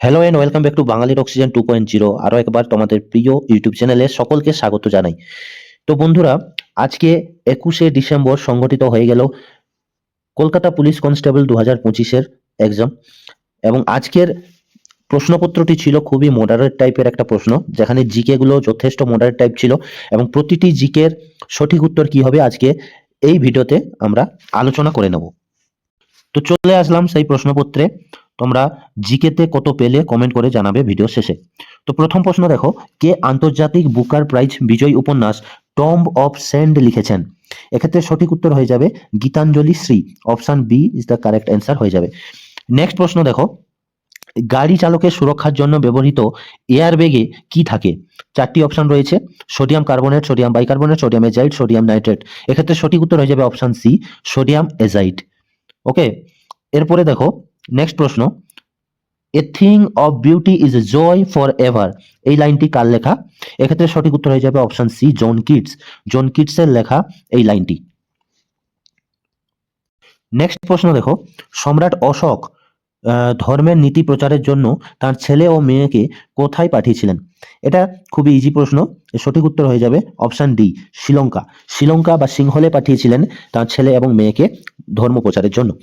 Hello and welcome back to বাঙালির oxygen 2.0। আরও একবার তোমাদের প্রিয় ইউটিউব চ্যানেলে সকলকে স্বাগত জানাই। তো বন্ধুরা, আজকে 21শে ডিসেম্বর সংগঠিত হয়ে গেল কলকাতা পুলিশ কনস্টেবল 2025-এর এক্সাম। এবং আজকের প্রশ্নপত্রটি ছিল খুবই মডারেট টাইপের একটা প্রশ্ন, যেখানে জিকে গুলো যথেষ্ট মডারেট টাইপ ছিল এবং প্রতিটি জিকের সঠিক উত্তর কি হবে আজকে এই ভিডিওতে আমরা আলোচনা করে নেব। তো চলে আসলাম সেই প্রশ্নপত্রে। তোমরা জিকেতে কত পেলে কমেন্ট করে জানাবে ভিডিও শেষে। তো প্রথম প্রশ্ন দেখো, কে আন্তর্জাতিক বুকার প্রাইজ বিজয়ী উপন্যাস টম্ব অফ স্যান্ড লিখেছেন? এক্ষেত্রে সঠিক উত্তর হয়ে যাবে Gitanjali Shree. Option B is the correct answer হয়ে যাবে। নেক্সট প্রশ্ন দেখো, গাড়ি চালকের সুরক্ষার জন্য ব্যবহৃত এয়ারব্যাগে কি থাকে? চারটি অপশন রয়েছে: sodium carbonate, sodium bicarbonate, sodium azide, sodium nitrate. এক্ষেত্রে সঠিক উত্তর হয়ে যাবে option C, sodium azide. Okay, এরপরে দেখো নেক্সট প্রশ্ন, a thing of beauty is a joy forever, এই লাইনটি কার লেখা? এক্ষেত্রে সঠিক উত্তর হয়ে যাবে option C, John Keats. John কিটসের লেখা এই লাইনটি। নেক্সট প্রশ্ন দেখো, সম্রাট অশোক ধর্মের নীতি প্রচারের জন্য তার ছেলে ও মেয়েকে কোথায় পাঠিয়েছিলেন? এটা খুবই ইজি প্রশ্ন। সঠিক উত্তর হয়ে যাবে অপশন ডি, শ্রীলঙ্কা। শ্রীলঙ্কা বা সিংহলে পাঠিয়েছিলেন তার ছেলে এবং মেয়েকে ধর্ম প্রচারের জন্য।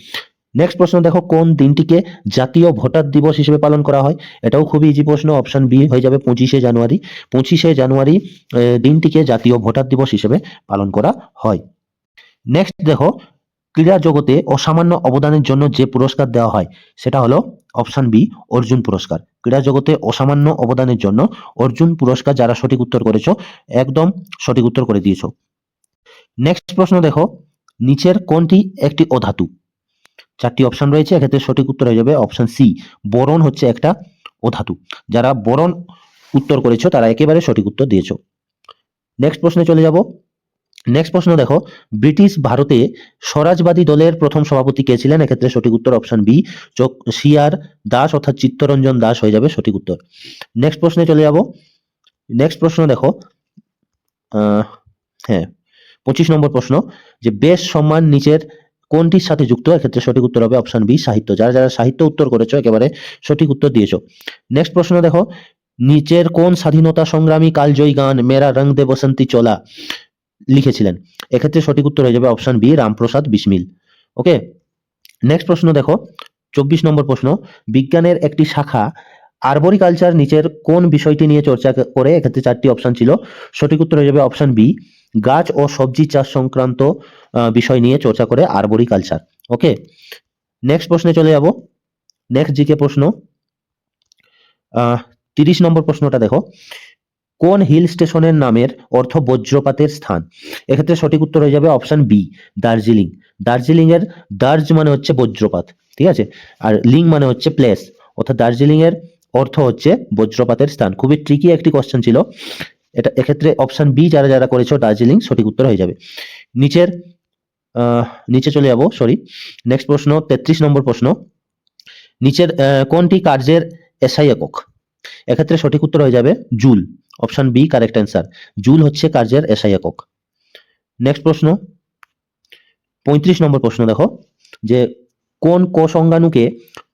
নেক্সট প্রশ্ন দেখো, কোন দিনটিকে জাতীয় ভোটার দিবস হিসেবে পালন করা হয়? এটাও খুবই ইজি প্রশ্ন। অপশন বি হয়ে যাবে 25শে জানুয়ারি। 25শে জানুয়ারি দিনটিকে জাতীয় ভোটার দিবস হিসেবে পালন করা হয়। নেক্সট দেখো, ক্রীড়া জগতে অসামান্য অবদানের জন্য যে পুরস্কার দেওয়া হয় সেটা হলো অপশন বি, অর্জুন পুরস্কার। ক্রীড়া জগতে অসামান্য অবদানের জন্য অর্জুন পুরস্কার। যারা সঠিক উত্তর করেছো একদম সঠিক উত্তর করে দিয়েছো। নেক্সট প্রশ্ন দেখো, নিচের কোনটি একটি অধাতু? চারটি অপশন রয়েছে, এক্ষেত্রে সঠিক উত্তর হয়ে যাবে অপশন সি, বোরন হচ্ছে একটা অধাতু। যারা বোরন উত্তর করেছো তারা একেবারে সঠিক উত্তর দিয়েছো। নেক্সট প্রশ্নে চলে যাব। নেক্সট প্রশ্ন দেখো, ব্রিটিশ ভারতে স্বরাজবাদী দলের প্রথম সভাপতি কে ছিলেন? এক্ষেত্রে সঠিক উত্তর অপশন বি, সিআর দাস অর্থাৎ চিত্তরঞ্জন দাস হয়ে যাবে সঠিক উত্তর। নেক্সট প্রশ্নে চলে যাব। নেক্সট প্রশ্ন দেখো, হ্যাঁ 25 নম্বর প্রশ্ন, যে বেস্ট সম্মান নিচের কোনটির সাথে যুক্ত? এক্ষেত্রে সঠিক উত্তর হবে অপশন বি, সাহিত্য। যারা যারা সাহিত্য উত্তর করেছো একেবারে সঠিক উত্তর দিয়েছো। নেক্সট প্রশ্ন দেখো, নিচের কোন স্বাধীনতা সংগ্রামী কালজয়ী গান মেরা রং দে বসন্তি চোলা লিখেছিলেন? এক্ষেত্রে সঠিক উত্তর হয়ে যাবে অপশন বি, রামপ্রসাদ বিসমিল। ওকে, নেক্সট প্রশ্ন দেখো, 24 নম্বর প্রশ্ন, বিজ্ঞানের একটি শাখা আরবরিকালচার নিচের কোন বিষয়টি নিয়ে চর্চা করে? এক্ষেত্রে চারটি অপশন ছিল, সঠিক উত্তর হয়ে যাবে অপশন বি, গাছ ও সবজি চাষ সংক্রান্ত বিষয় নিয়ে চর্চা করে আরবরিকালচার। ওকে, নেক্সট প্রশ্নে চলে যাব। নেক্সট জিকে প্রশ্ন, 30 নম্বর প্রশ্নটা দেখো, কোন হিল স্টেশনের নামের অর্থ বজ্রপাতের স্থান? এক্ষেত্রে সঠিক উত্তর হয়ে যাবে অপশন বি, দার্জিলিং। দার্জিলিং এর দার্জ মানে হচ্ছে বজ্রপাত, ঠিক আছে, আর লিং মানে হচ্ছে প্লেস, অর্থাৎ দার্জিলিং এর অর্থ হচ্ছে বজ্রপাতের স্থান। খুবই ট্রিকি একটি কোশ্চেন ছিল এটা। এক্ষেত্রে অপশন বি যারা যারা করেছো দার্জিলিং সঠিক উত্তর হয়ে যাবে। নিচের নিচে চলে যাব, সরি। নেক্সট প্রশ্ন, 33 নম্বর প্রশ্ন, নিচের কোনটি কার্যের এসআই একক? এক্ষেত্রে সঠিক উত্তর হয়ে যাবে joule. Option B correct answer, joule হচ্ছে কার্যের এসআই একক। নেক্সট প্রশ্ন, 35 নম্বর প্রশ্ন দেখো, যে কোন কোষ অঙ্গাণুকে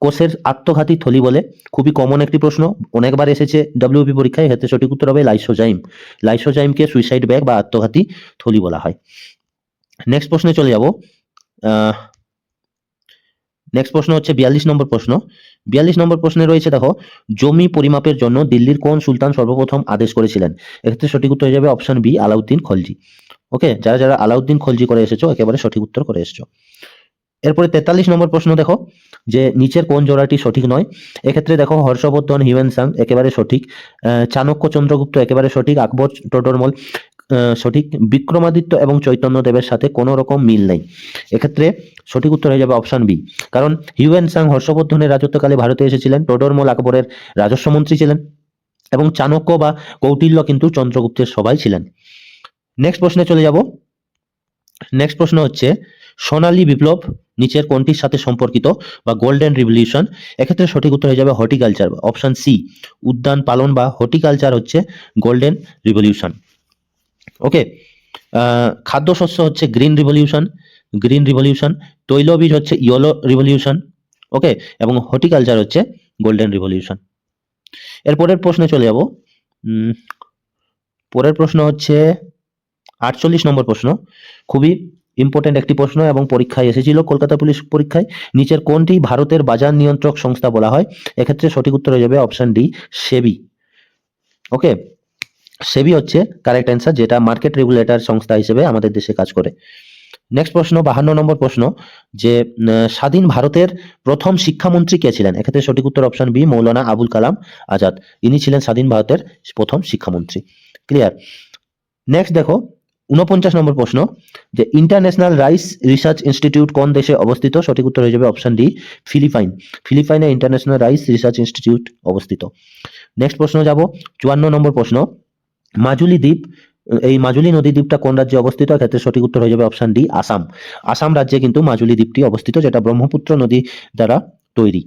কোষের আত্মঘাতী থলি বলে? খুবই কমন একটি প্রশ্ন, অনেকবার এসেছে ডব্লিউপি পরীক্ষায়। এক্ষেত্রে সঠিক উত্তর হবে লাইসোজাইম। লাইসোজাইমকে সুইসাইড ব্যাগ বা আত্মঘাতী থলি বলা হয়। নেক্সট প্রশ্নে চলে যাব। নেক্সট প্রশ্ন হচ্ছে 42 নম্বর প্রশ্ন। 42 নম্বর প্রশ্নে রয়েছে দেখো, জমি পরিমাপের জন্য দিল্লির কোন সুলতান সর্বপ্রথম আদেশ করেছিলেন? এক্ষেত্রে সঠিক উত্তর হয়ে যাবে অপশন বি, আলাউদ্দিন খলজি। ওকে, যারা যারা আলাউদ্দিন খলজি করে এসেছো একেবারে সঠিক উত্তর করে এসেছো। এরপরে 43 নম্বর প্রশ্ন দেখো, যে নিচের কোন জোড়াটি সঠিক নয়? এক্ষেত্রে দেখো, হর্ষবর্ধন হিউয়েন সাং একেবারে সঠিক, চাণক্য চন্দ্রগুপ্ত একেবারে সঠিক, আকবর টোডরমল সঠিক, বিক্রমাদিত্য এবং চৈতন্য দেবের সাথে কোনো রকম মিল নেই। এক্ষেত্রে সঠিক উত্তর হয়ে যাবে অপশন বি, কারণ হিউয়েন সাং হর্ষবর্ধনের রাজত্বকালে ভারতে এসেছিলেন, টোডরমল আকবরের রাজস্ব মন্ত্রী ছিলেন, এবং চাণক্য বা কৌটিল্য কিন্তু চন্দ্রগুপ্তের সবাই ছিলেন। নেক্সট প্রশ্নে চলে যাব। নেক্সট প্রশ্ন হচ্ছে, সোনালী বিপ্লব নিচের কোনটির সাথে সম্পর্কিত বা গোল্ডেন রিভলিউশন? এক্ষেত্রে সঠিক উত্তর হয়ে যাবে হর্টিকালচার। অপশন সি, উদ্যান পালন বা হর্টিকালচার হচ্ছে গোল্ডেন রিভলিউশন। ওকে, খাদ্যশস্য হচ্ছে গ্রিন রিভলিউশন, গ্রিন রিভলিউশন। তৈলবীজ হচ্ছে ইয়েলো রিভলিউশন। ওকে, এবং হর্টিকালচার হচ্ছে গোল্ডেন রিভলিউশন। এর পরের প্রশ্নে চলে যাব। পরের প্রশ্ন হচ্ছে 48 নম্বর প্রশ্ন, খুবই ইম্পর্টেন্ট একটি প্রশ্ন এবং পরীক্ষায় এসেছিল কলকাতা পুলিশ পরীক্ষায়। নিচের কোনটি ভারতের বাজার নিয়ন্ত্রক সংস্থা বলা হয়? এক্ষেত্রে সঠিক উত্তর হয়ে যাবে অপশন ডি, সেবি। ওকে, সেবি হচ্ছে কারেক্ট অ্যান্সার, যেটা মার্কেট রেগুলেটর সংস্থা হিসেবে আমাদের দেশে কাজ করে। নেক্সট প্রশ্ন 52 নম্বর প্রশ্ন, যে স্বাধীন ভারতের প্রথম শিক্ষামন্ত্রী কে ছিলেন? এক্ষেত্রে সঠিক উত্তর অপশন বি, মৌলানা আবুল কালাম আজাদ। ইনি ছিলেন স্বাধীন ভারতের প্রথম শিক্ষামন্ত্রী। ক্লিয়ার। নেক্সট দেখো 49 নম্বর প্রশ্ন, যে ইন্টারন্যাশনাল রাইস রিসার্চ ইনস্টিটিউট কোন দেশে অবস্থিত? সঠিক উত্তর হয়ে যাবে অপশন ডি, ফিলিপাইন। ফিলিপাইনে ইন্টারন্যাশনাল রাইস রিসার্চ ইনস্টিটিউট অবস্থিত। নেক্সট প্রশ্ন যাব 54 নম্বর প্রশ্ন, মাজুলি দ্বীপ, এই মাজুলি নদী দ্বীপটা কোন রাজ্যে অবস্থিত? এক্ষেত্রে সঠিক উত্তর হয়ে যাবে অপশন ডি, আসাম। আসাম রাজ্যে কিন্তু মাজুলি দ্বীপটি অবস্থিত, যেটা ব্রহ্মপুত্র নদী দ্বারা তৈরি।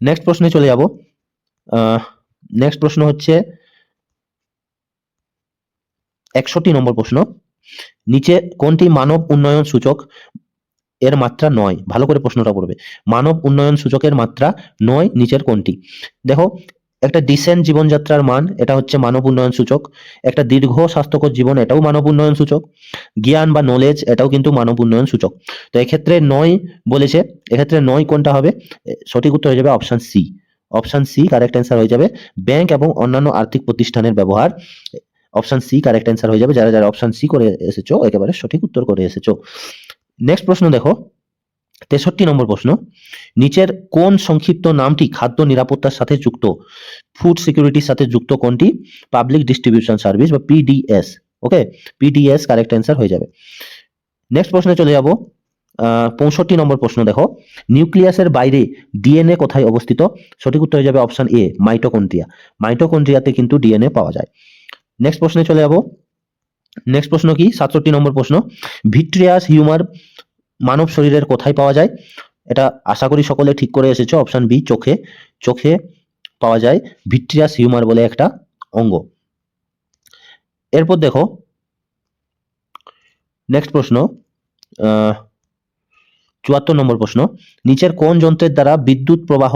নেক্সট প্রশ্নে চলে যাব। নেক্সট প্রশ্ন হচ্ছে 61 নম্বর প্রশ্ন, নিচে কোনটি মানব উন্নয়ন সূচক এর মাত্রা 9? ভালো করে প্রশ্নটা পড়বে। মানব উন্নয়ন সূচকের মাত্রা 9 নিচের কোনটি? দেখো, একটা ডিসেন্ট জীবনযাত্রার মান, এটা হচ্ছে মানব উন্নয়ন সূচক। একটা দীর্ঘ স্বাস্থ্যকর জীবন, এটাও মানব উন্নয়ন সূচক। জ্ঞান বা নলেজ, এটাও কিন্তু মানব উন্নয়ন সূচক। তো এক্ষেত্রে 9 বলেছে, এক্ষেত্রে 9 কোনটা হবে? সঠিক উত্তর হয়ে যাবে option C. Option C correct answer হয়ে যাবে। ব্যাংক এবং অন্যান্য আর্থিক প্রতিষ্ঠানের ব্যবহার, অপশন সি কারেক্ট অ্যান্সার হয়ে যাবে। যারা যারা অপশন সি করে এসেছো একেবারে সঠিক উত্তর করে এসেছো। নেক্সট প্রশ্ন দেখো 63 নম্বর প্রশ্ন, নিচের কোন সংক্ষিপ্ত নামটি খাদ্য নিরাপত্তার সাথে যুক্ত? ফুড সিকিউরিটির সাথে যুক্ত কোনটি? পাবলিক ডিস্ট্রিবিউশন সার্ভিস বা পিডিএস। ওকে, পিডিএস কারেক্ট অ্যান্সার হয়ে যাবে। নেক্সট প্রশ্নে চলে যাব। 65 নম্বর প্রশ্ন দেখো, নিউক্লিয়াসের বাইরে ডিএনএ কোথায় অবস্থিত? সঠিক উত্তর হয়ে যাবে অপশন এ, মাইটোকন্ড্রিয়া। মাইটোকন্ড্রিয়াতে কিন্তু ডিএনএ পাওয়া যায়। নেক্সট প্রশ্নে চলে যাব। নেক্সট প্রশ্ন কি 67 নম্বর প্রশ্ন, ভিট্রিয়াস হিউমার মানব শরীরের কোথায় পাওয়া যায়? এটা আশা করি সকলে ঠিক করে এসেছো। অপশন বি, চোখে। চোখে পাওয়া যায় ভিট্রিয়াস হিউমার বলে একটা অঙ্গ। এরপর দেখো নেক্সট প্রশ্ন 74 নম্বর প্রশ্ন, নিচের কোন যন্ত্রের দ্বারা বিদ্যুৎ প্রবাহ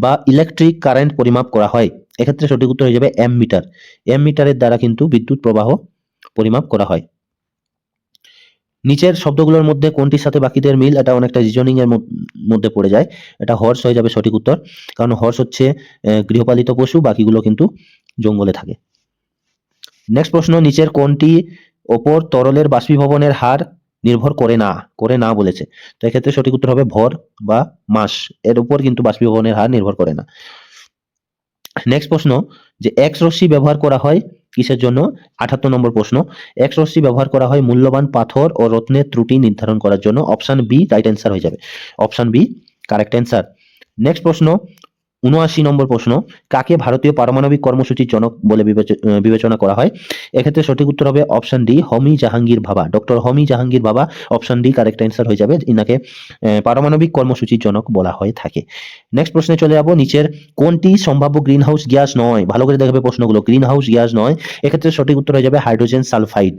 বা ইলেকট্রিক কারেন্ট পরিমাপ করা হয়? এক্ষেত্রে সঠিক উত্তর হয়ে যাবে অ্যামমিটার। অ্যামমিটারের দ্বারা কিন্তু বিদ্যুৎ প্রবাহ পরিমাপ করা হয়। নিচের শব্দগুলোর মধ্যে কোনটির সাথে বাকিদের মিল? এটা অনেকটা রিজনিং এর মধ্যে পড়ে যায়। এটা হর্স হয়ে যাবে সঠিক উত্তর, কারণ হর্স হচ্ছে গৃহপালিত পশু, বাকিগুলো কিন্তু জঙ্গলে থাকে। নেক্সট প্রশ্ন, নিচের কোনটি ওপর তরলের বাষ্পীভবনের হার নির্ভর করে না বলেছে? তো এক্ষেত্রে সঠিক উত্তর হবে ভর বা মাস, এর উপর কিন্তু বাষ্পীভবনের হার নির্ভর করে না। নেক্সট প্রশ্ন, যে এক্স রশ্মি ব্যবহার করা হয় কিসের জন্য? 78 নম্বর প্রশ্ন, এক্স রশ্মি ব্যবহার করা হয় মূল্যবান পাথর ও রত্নের ত্রুটি নির্ধারণ করার জন্য। অপশন বি রাইট অ্যান্সার হয়ে যাবে। Option B correct answer. Next প্রশ্ন 79 নম্বর প্রশ্ন, কাকে ভারতীয় পারমাণবিক কর্মসূচির জনক বলে বিবেচনা করা হয়? এক্ষেত্রে সঠিক উত্তর হবে অপশন ডি, হোমি জাহাঙ্গীর ভাবা। ডক্টর হোমি জাহাঙ্গীর ভাবা, অপশন ডি কারেক্ট অ্যান্সার হয়ে যাবে। ইনাকে পারমাণবিক কর্মসূচির জনক বলা হয়ে থাকে। নেক্সট প্রশ্নে চলে যাব, নিচের কোনটি সম্ভাব্য গ্রিন হাউস গ্যাস নয়? ভালো করে দেখবে প্রশ্নগুলো, গ্রিন হাউস গ্যাস নয়। এক্ষেত্রে সঠিক উত্তর হয়ে যাবে hydrogen sulphide.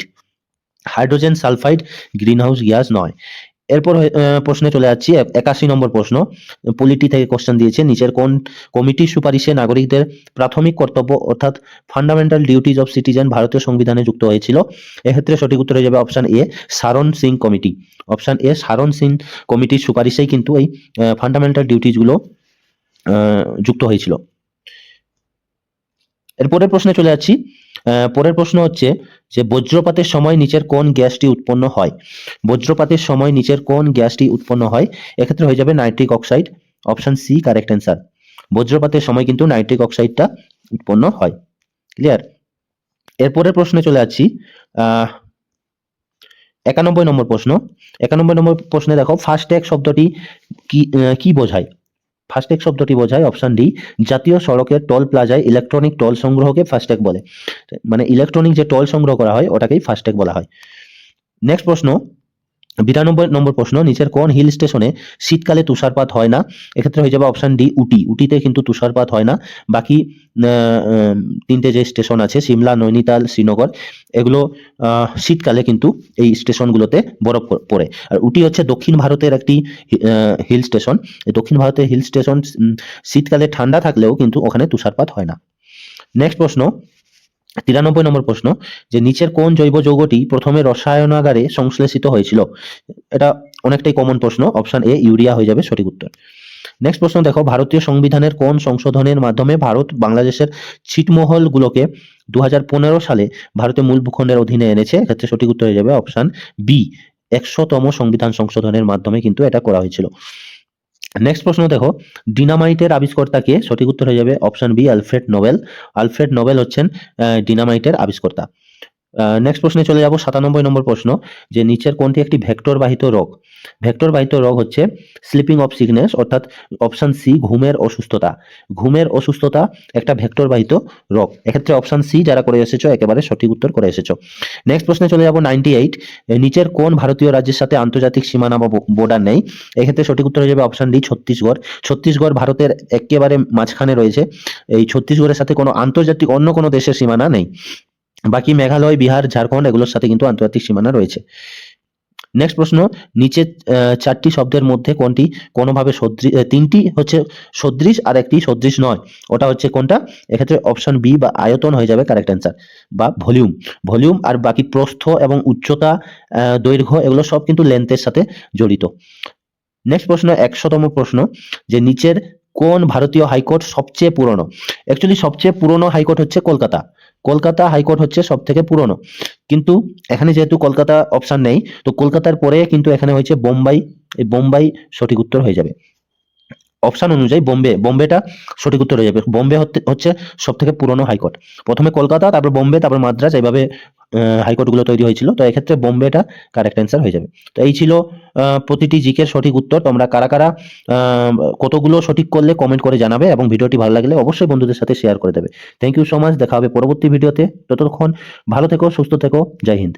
Hydrogen sulphide green house gas নয়। এরপর প্রশ্নে চলে যাচ্ছি 81 নম্বর প্রশ্ন, পলিটি থেকে কোশ্চেন দিয়েছে, নিচের কোন কমিটির সুপারিশে নাগরিকদের প্রাথমিক কর্তব্য অর্থাৎ ফান্ডামেন্টাল ডিউটিজ অফ সিটিজেন ভারতীয় সংবিধানে যুক্ত হয়েছিল? এক্ষেত্রে সঠিক উত্তর হয়ে যাবে option A, Swaran Singh committee. Option A, Swaran Singh কমিটির সুপারিশেই কিন্তু এই ফান্ডামেন্টাল ডিউটিজ গুলো যুক্ত হয়েছিল। এরপরের প্রশ্নে চলে যাচ্ছি। পরের প্রশ্ন হচ্ছে যে বজ্রপাতের সময় নিচের কোন গ্যাসটি উৎপন্ন হয়? বজ্রপাতের সময় নিচের কোন গ্যাসটি উৎপন্ন হয়? এক্ষেত্রে হয়ে যাবে nitric oxide. Option C correct answer. বজ্রপাতের সময় কিন্তু নাইট্রিক অক্সাইডটা উৎপন্ন হয়। ক্লিয়ার। এরপরের প্রশ্নে চলে যাচ্ছি 91 নম্বর প্রশ্ন। 91 নম্বর প্রশ্নে দেখো, ফাস্ট্যাগ শব্দটি কি বোঝায়? ফাস্ট্যাগ শব্দটি বোঝায় অপশন ডি, জাতীয় সড়কের টোল প্লাজায় ইলেকট্রনিক টোল সংগ্রহকে ফাস্ট্যাগ বলে। মানে ইলেকট্রনিক যে টোল সংগ্রহ করা হয় ওটাকেই ফাস্ট্যাগ বলা হয়। নেক্সট প্রশ্ন 92 নম্বর প্রশ্ন, নিচের কোন হিল স্টেশনে শীতকালে তুষারপাত হয় না? এক্ষেত্রে হয়ে যাবে অপশন ডি উটি। উটিতে কিন্তু তুষারপাত হয় না। বাকি তিনটে যে স্টেশন আছে সিমলা, নৈনিতাল, শ্রীনগর, এগুলো শীতকালে কিন্তু এই স্টেশনগুলোতে বরফ পড়ে। আর উটি হচ্ছে দক্ষিণ ভারতের একটি হিল স্টেশন। এই দক্ষিণ ভারতের হিল স্টেশন শীতকালে ঠান্ডা থাকলেও কিন্তু ওখানে তুষারপাত হয় না। নেক্সট প্রশ্ন, 93 নম্বর প্রশ্ন, যে নিচের কোন জৈব যৌগটি প্রথমে রসায়নাগারে সংশ্লেষিত হয়েছিল? এটা অনেকটাই কমন প্রশ্ন, অপশন এ ইউরিয়া হয়ে যাবে সঠিক উত্তর। নেক্সট প্রশ্ন দেখো, ভারতীয় সংবিধানের কোন সংশোধনের মাধ্যমে ভারত বাংলাদেশের ছিটমহলগুলোকে 2015 সালে ভারতের মূল ভূখণ্ডের অধীনে এনেছে? এক্ষেত্রে সঠিক উত্তর হয়ে যাবে অপশন বি, 100তম সংবিধান সংশোধনের মাধ্যমে কিন্তু এটা করা হয়েছিল। নেক্সট প্রশ্ন দেখো, ডিনামাইটের আবিষ্কর্তা কে? সঠিক উত্তর হয়ে যাবে option B, Alfred Nobel. Alfred Nobel হচ্ছেন ডিনামাইটের আবিষ্কর্তা। নেক্সট প্রশ্নে চলে যাব, 97 নম্বর প্রশ্ন, যে নিচের কোনটি একটি ভেক্টর বাহিত রোগ? ভেক্টর বাহিত রোগ হচ্ছে স্লিপিং অফ সিকনেস, অর্থাৎ অপশন সি, ঘুমের অসুস্থতা। ঘুমের অসুস্থতা একটা ভেক্টর বাহিত রোগ। এক্ষেত্রে অপশন সি যারা করে এসেছো একেবারে সঠিক উত্তর করে এসেছো। নেক্সট প্রশ্নে চলে যাব, 98, নিচের কোন ভারতীয় রাজ্যের সাথে আন্তর্জাতিক সীমানা বা বর্ডার নেই? এক্ষেত্রে সঠিক উত্তর হয়ে যাবে অপশন ডি, ছত্তিশগড়। ছত্তিশগড় ভারতের একেবারে মাঝখানে রয়েছে। এই ছত্তিশগড়ের সাথে কোনো আন্তর্জাতিক অন্য কোনো দেশের সীমানা নেই। বাকি মেঘালয়, বিহার, ঝাড়খণ্ড এগুলোর সাথে কিন্তু আন্তর্জাতিক সীমানা রয়েছে। নেক্সট প্রশ্ন, নিচে চারটি শব্দের মধ্যে কোনটি কোনোভাবে তিনটি হচ্ছে সদৃশ আর একটি সদৃশ নয়, ওটা হচ্ছে কোনটা? এক্ষেত্রে অপশন বি বা আয়তন হয়ে যাবে কারেক্ট অ্যান্সার, বা ভলিউম। ভলিউম আর বাকি প্রস্থ এবং উচ্চতা, দৈর্ঘ্য এগুলো সব কিন্তু লেন্থের সাথে জড়িত। নেক্সট প্রশ্ন, 100তম প্রশ্ন, যে নিচের কোন ভারতীয় হাইকোর্ট সবচেয়ে পুরনো? অ্যাকচুয়ালি সবচেয়ে পুরনো হাইকোর্ট হচ্ছে কলকাতা। কলকাতা হাইকোর্ট হচ্ছে সব থেকে পুরনো, কিন্তু এখানে যেহেতু কলকাতা অপশন নেই, তো কলকাতার পরে কিন্তু এখানে হয়েছে বোম্বাই। এই বোম্বাই সঠিক উত্তর হয়ে যাবে। অপশন অনুযায়ী বোম্বেটা সঠিক উত্তর হয়ে যাবে। বোম্বে হচ্ছে সব থেকে পুরনো হাইকোর্ট। প্রথমে কলকাতা, তারপর বোম্বে, তারপর মাদ্রাজ, এইভাবে হাইকোর্টগুলো তৈরি হয়েছিল। তো এক্ষেত্রে বোম্বেটা কারেক্ট অ্যান্সার হয়ে যাবে। তো এই ছিল প্রতিটি জিকের সঠিক উত্তর। তোমরা কারা কারা কতগুলো সঠিক করলে কমেন্ট করে জানাবে, এবং ভিডিওটি ভালো লাগলে অবশ্যই বন্ধুদের সাথে শেয়ার করে দেবে। থ্যাংক ইউ সো মাচ, দেখা হবে পরবর্তী ভিডিওতে। ততক্ষণ ভালো থেকো, সুস্থ থেকো, জয় হিন্দ।